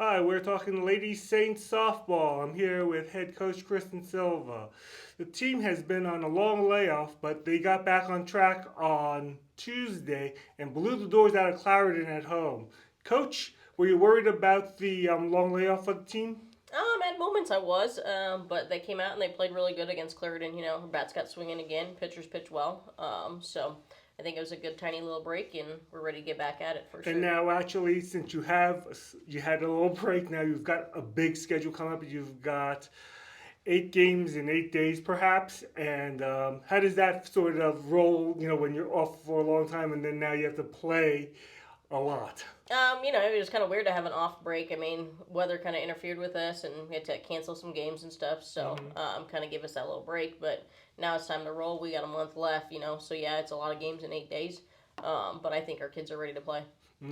Hi, we're talking Ladies Saints softball. I'm here with head coach Kristen Silva. The team has been on a long layoff, but they got back on track on Tuesday and blew the doors out of Clarendon at home. Coach, were you worried about the long layoff for the team? At moments I was, but they came out and they played really good against Clarendon. You know, her bats got swinging again. Pitchers pitched well. So I think it was a good tiny little break, and we're ready to get back at it for And sure. now, actually, since you had a little break, now you've got a big schedule coming up. You've got 8 games in 8 days, perhaps. And how does that sort of roll? You know, when you're off for a long time, and then now you have to play a lot. It was kind of weird to have an off break. I mean, weather kind of interfered with us, and we had to cancel some games and stuff. So, Mm-hmm. kind of give us that little break. But now it's time to roll. We got a month left. So yeah, it's a lot of games in 8 days. But I think our kids are ready to play.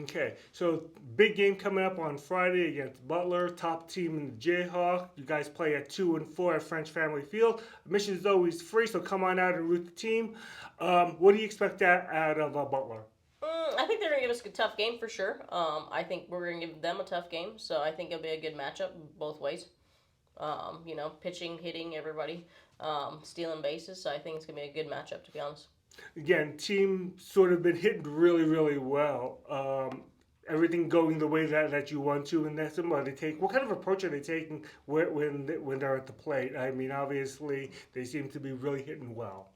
Okay, so big game coming up on Friday against Butler, top team in the Jayhawk. You guys play at 2 and 4 at French Family Field. Admission is always free, so come on out and root the team. What do you expect out of Butler? I think they're going to give us a tough game for sure. I think we're going to give them a tough game, so I think it'll be a good matchup both ways. Pitching, hitting, everybody, stealing bases. So I think it's going to be a good matchup, to be honest. Again, team sort of been hitting really, really well. Everything going the way that you want to, and that's what they take. What kind of approach are they taking when they're at the plate? I mean, obviously they seem to be really hitting well.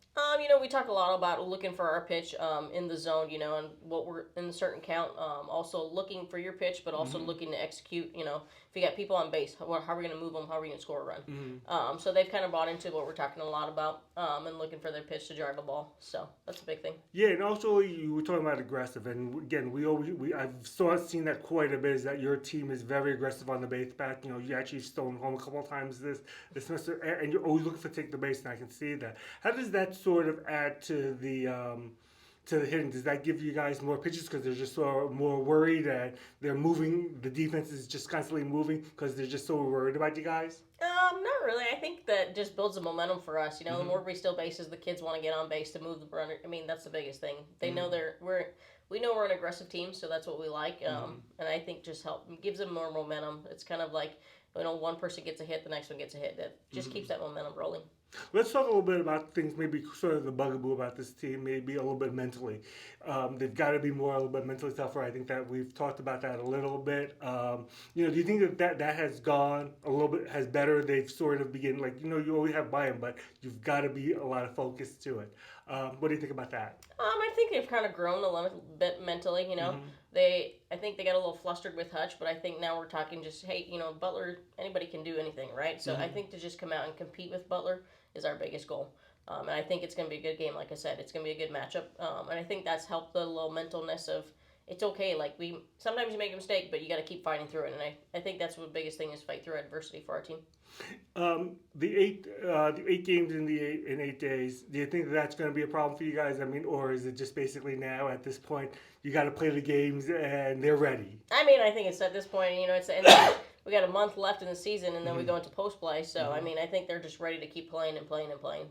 We talk a lot about looking for our pitch in the zone, and what we're in a certain count. Also looking for your pitch, but also Mm-hmm. looking to execute. If you got people on base, how are we going to move them? How are we going to score a run? Mm-hmm. So they've kind of bought into what we're talking a lot about and looking for their pitch to drive the ball. So that's a big thing. Yeah, and also you were talking about aggressive, and again, I've seen that quite a bit. Is that your team is very aggressive on the base path. You know, you actually stolen home a couple of times this semester, and you're always looking for take the base, and I can see that. How does that sort of add to the hitting? Does that give you guys more pitches because they're just sort of more worried that they're moving? The defense is just constantly moving because they're just so worried about you guys. Not really. I think that just builds a momentum for us. The Mm-hmm. more we steal bases, the kids want to get on base to move the runner. I mean, that's the biggest thing. They know we know we're an aggressive team, so that's what we like. And I think just gives them more momentum. It's kind of like one person gets a hit, the next one gets a hit. That just keeps that momentum rolling. Let's talk a little bit about things, maybe sort of the bugaboo about this team, maybe a little bit mentally. They've got to be a little bit mentally tougher. I think that we've talked about that a little bit. Do you think that has gone a little bit, has better? They've sort of begin, like, you always have buy-in, but you've got to be a lot of focus to it. What do you think about that? I think they've kind of grown a little bit mentally. I think they got a little flustered with Hutch, but I think now we're talking just, hey, Butler, anybody can do anything, right? So I think to just come out and compete with Butler is our biggest goal. And I think it's going to be a good game. Like I said, it's going to be a good matchup. And I think that's helped the little mentalness of it's okay. Like sometimes you make a mistake, but you got to keep fighting through it. And I think that's the biggest thing is fight through adversity for our team. The 8 games in 8 days. Do you think that's going to be a problem for you guys? I mean, or is it just basically now at this point you got to play the games and they're ready? I mean, I think it's at this point. It's the end. We got a month left in the season, and then we go into post play. So I mean, I think they're just ready to keep playing and playing and playing.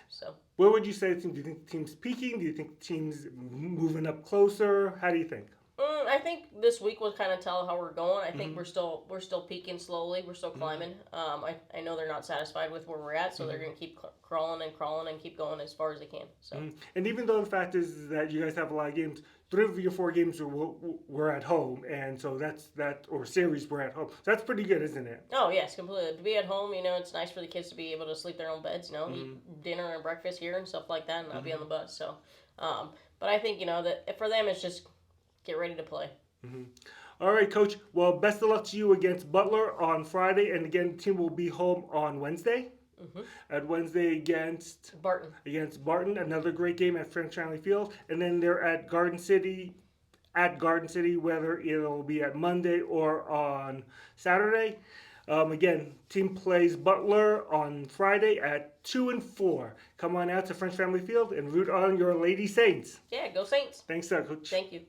So. Where would you say the team? Do you think the team's peaking? Do you think the team's moving up closer? How do you think? I think this week will kind of tell how we're going. I think we're still peaking slowly. We're still climbing. I know they're not satisfied with where we're at, so they're going to keep crawling and keep going as far as they can. So. And even though the fact is that you guys have a lot of games, 3 of your 4 games were at home, and so or series were at home. So that's pretty good, isn't it? Oh yes, completely. To be at home, it's nice for the kids to be able to sleep their own beds. Eat dinner and breakfast here and stuff like that, and not be on the bus. So, but I think that for them it's just get ready to play. Mm-hmm. All right, Coach. Well, best of luck to you against Butler on Friday, and again, the team will be home on Wednesday. At Wednesday against Barton, another great game at French Family Field, and then they're at Garden City. Whether it'll be at Monday or on Saturday. Again, team plays Butler on Friday at 2 and 4. Come on out to French Family Field and root on your Lady Saints. Yeah, go Saints. Thanks, Coach. Thank you.